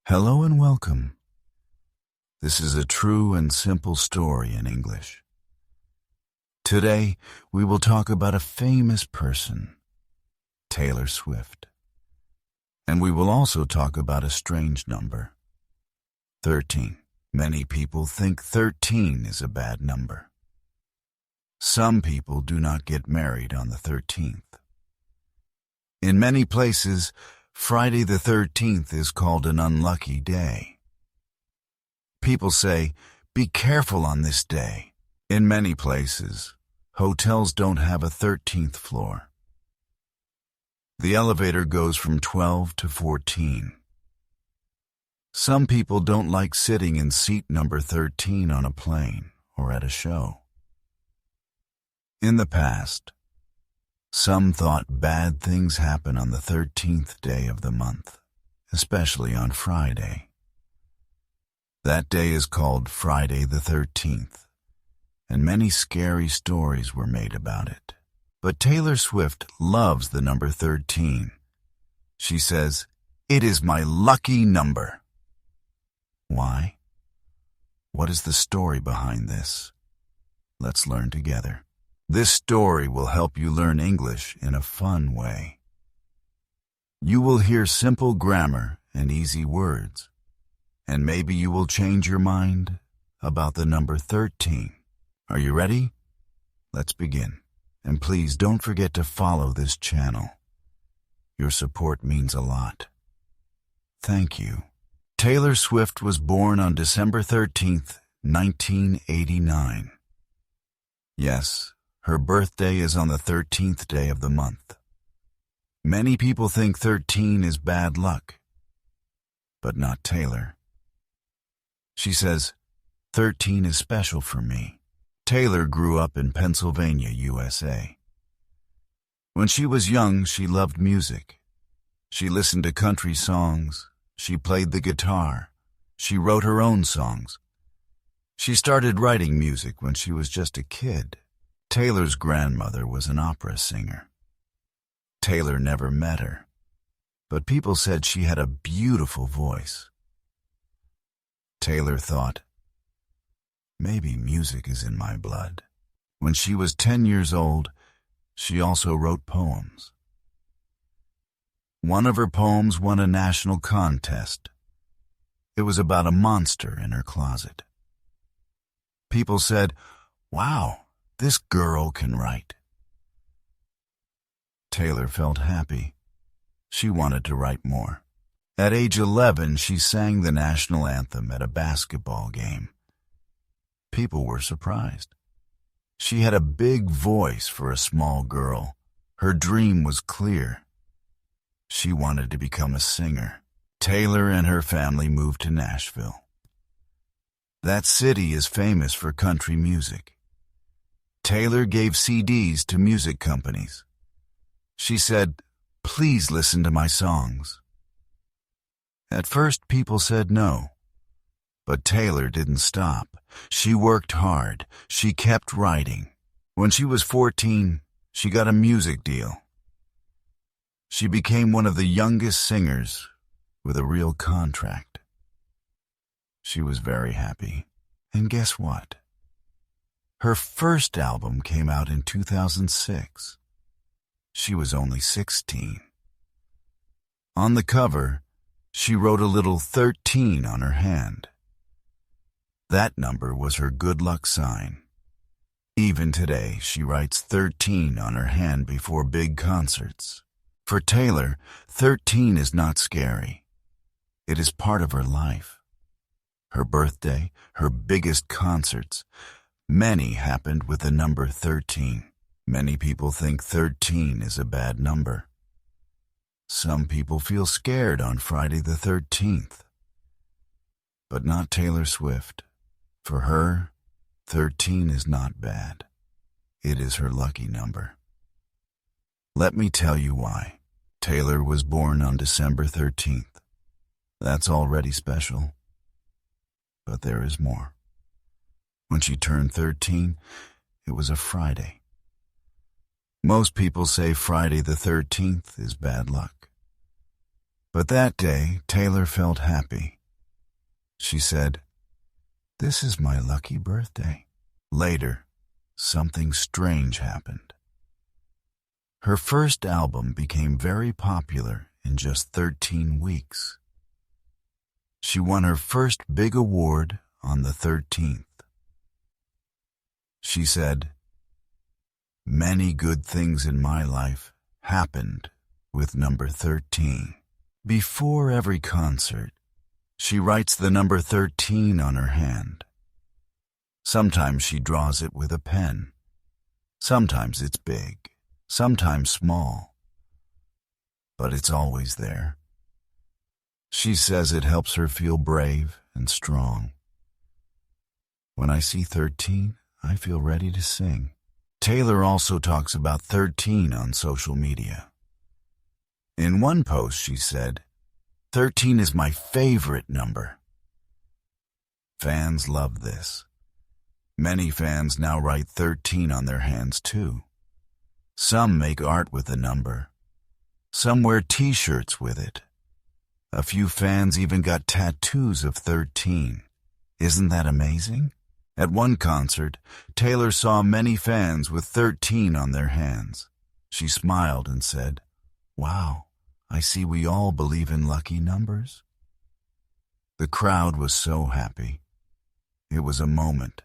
Hello and welcome. This is a true and simple story in English. Today, we will talk about a famous person, Taylor Swift. And we will also talk about a strange number, 13. Many people think 13 is a bad number. Some people do not get married on the 13th. In many places, Friday the 13th is called an unlucky day. People say, be careful on this day. In many places, hotels don't have a 13th floor. The elevator goes from 12 to 14. Some people don't like sitting in seat number 13 on a plane or at a show. In the past, some thought bad things happen on the 13th day of the month, especially on Friday. That day is called Friday the 13th, and many scary stories were made about it. But Taylor Swift loves the number 13. She says, "It is my lucky number." Why? What is the story behind this? Let's learn together. This story will help you learn English in a fun way. You will hear simple grammar and easy words, and maybe you will change your mind about the number 13. Are you ready? Let's begin. And please don't forget to follow this channel. Your support means a lot. Thank you. Taylor Swift was born on December 13th, 1989. Yes, her birthday is on the 13th day of the month. Many people think 13 is bad luck, but not Taylor. She says, 13 is special for me. Taylor grew up in Pennsylvania, USA. When she was young, she loved music. She listened to country songs. She played the guitar. She wrote her own songs. She started writing music when she was just a kid. Taylor's grandmother was an opera singer. Taylor never met her, but people said she had a beautiful voice. Taylor thought, maybe music is in my blood. When she was 10 years old, she also wrote poems. One of her poems won a national contest. It was about a monster in her closet. People said, wow, this girl can write. Taylor felt happy. She wanted to write more. At age 11, she sang the national anthem at a basketball game. People were surprised. She had a big voice for a small girl. Her dream was clear. She wanted to become a singer. Taylor and her family moved to Nashville. That city is famous for country music. Taylor gave CDs to music companies. She said, please listen to my songs. At first, people said no. But Taylor didn't stop. She worked hard. She kept writing. When she was 14, she got a music deal. She became one of the youngest singers with a real contract. She was very happy. And guess what? Her first album came out in 2006. She was only 16. On the cover, she wrote a little 13 on her hand. That number was her good luck sign. Even today, she writes 13 on her hand before big concerts. For Taylor, 13 is not scary. It is part of her life. Her birthday, her biggest concerts, many happened with the number 13. Many people think 13 is a bad number. Some people feel scared on Friday the 13th. But not Taylor Swift. For her, 13 is not bad. It is her lucky number. Let me tell you why. Taylor was born on December 13th. That's already special. But there is more. When she turned 13, it was a Friday. Most people say Friday the 13th is bad luck. But that day, Taylor felt happy. She said, "This is my lucky birthday." Later, something strange happened. Her first album became very popular in just 13 weeks. She won her first big award on the 13th. She said, "Many good things in my life happened with number 13. Before every concert, she writes the number 13 on her hand. Sometimes she draws it with a pen. Sometimes it's big, sometimes small. But it's always there. She says it helps her feel brave and strong. When I see 13, I feel ready to sing." Taylor also talks about 13 on social media. In one post, she said, "13 is my favorite number." Fans love this. Many fans now write 13 on their hands too. Some make art with the number. Some wear t-shirts with it. A few fans even got tattoos of 13. Isn't that amazing? At one concert, Taylor saw many fans with 13 on their hands. She smiled and said, "Wow, I see we all believe in lucky numbers." The crowd was so happy. It was a moment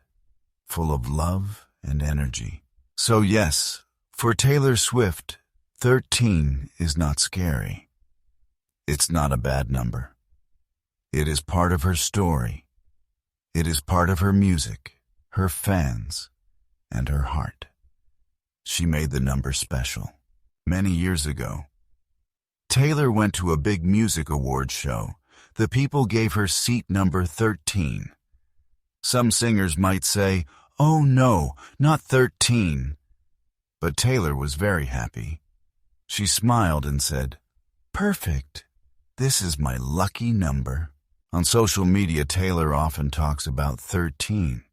full of love and energy. So yes, for Taylor Swift, 13 is not scary. It's not a bad number. It is part of her story. It is part of her music, her fans, and her heart. She made the number special. Many years ago, Taylor went to a big music awards show. The people gave her seat number 13. Some singers might say, "Oh no, not 13." But Taylor was very happy. She smiled and said, "Perfect. This is my lucky number." On social media, Taylor often talks about 13.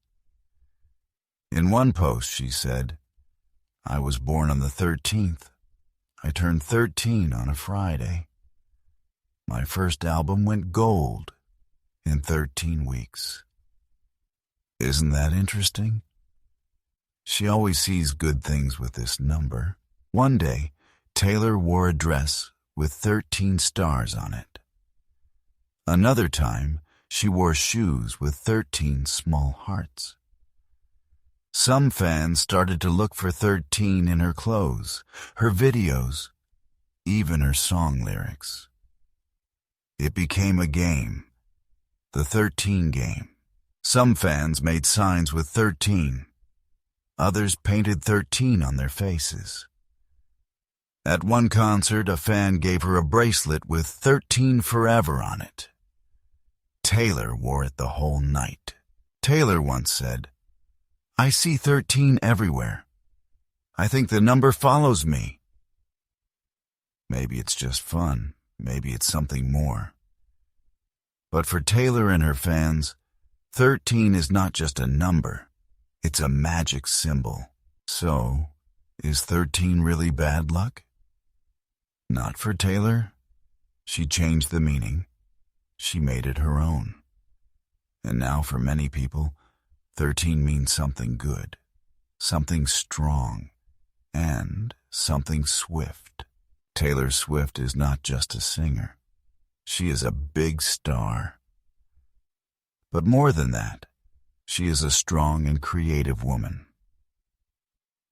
In one post, she said, "I was born on the 13th. I turned 13 on a Friday. My first album went gold in 13 weeks. Isn't that interesting? She always sees good things with this number. One day, Taylor wore a dress with 13 stars on it. Another time, she wore shoes with 13 small hearts. Some fans started to look for 13 in her clothes, her videos, even her song lyrics. It became a game, the 13 game. Some fans made signs with 13. Others painted 13 on their faces. At one concert, a fan gave her a bracelet with 13 forever on it. Taylor wore it the whole night. Taylor once said, "I see 13 everywhere. I think the number follows me." Maybe it's just fun. Maybe it's something more. But for Taylor and her fans, 13 is not just a number. It's a magic symbol. So, is 13 really bad luck? Not for Taylor. She changed the meaning. She made it her own. And now for many people, 13 means something good, something strong, and something swift. Taylor Swift is not just a singer. She is a big star. But more than that, she is a strong and creative woman.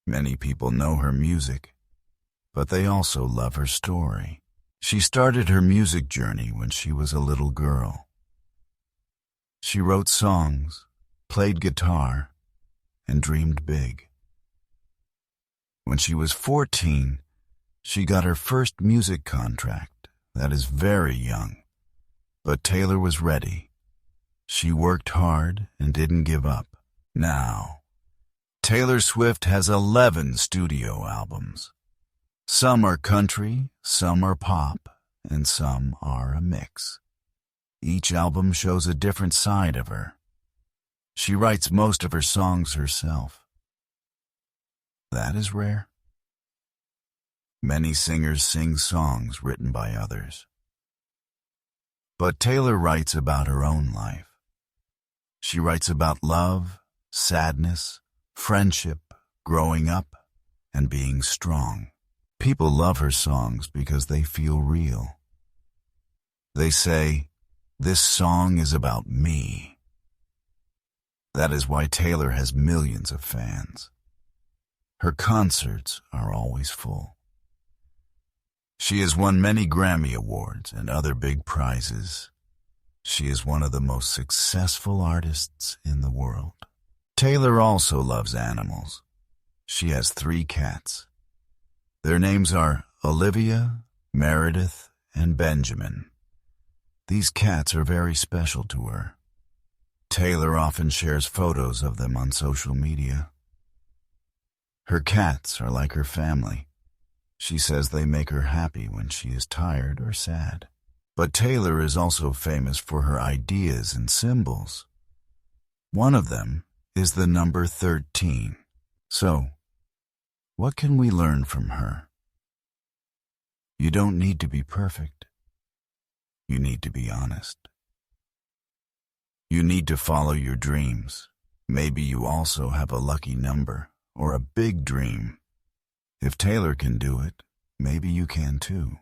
Many people know her music, but they also love her story. She started her music journey when she was a little girl. She wrote songs, played guitar, and dreamed big. When she was 14, she got her first music contract. That is very young. But Taylor was ready. She worked hard and didn't give up. Now, Taylor Swift has 11 studio albums. Some are country, some are pop, and some are a mix. Each album shows a different side of her. She writes most of her songs herself. That is rare. Many singers sing songs written by others. But Taylor writes about her own life. She writes about love, sadness, friendship, growing up, and being strong. People love her songs because they feel real. They say, "This song is about me." That is why Taylor has millions of fans. Her concerts are always full. She has won many Grammy Awards and other big prizes. She is one of the most successful artists in the world. Taylor also loves animals. She has 3 cats. Their names are Olivia, Meredith, and Benjamin. These cats are very special to her. Taylor often shares photos of them on social media. Her cats are like her family. She says they make her happy when she is tired or sad. But Taylor is also famous for her ideas and symbols. One of them is the number 13. So, what can we learn from her? You don't need to be perfect. You need to be honest. You need to follow your dreams. Maybe you also have a lucky number or a big dream. If Taylor can do it, maybe you can too.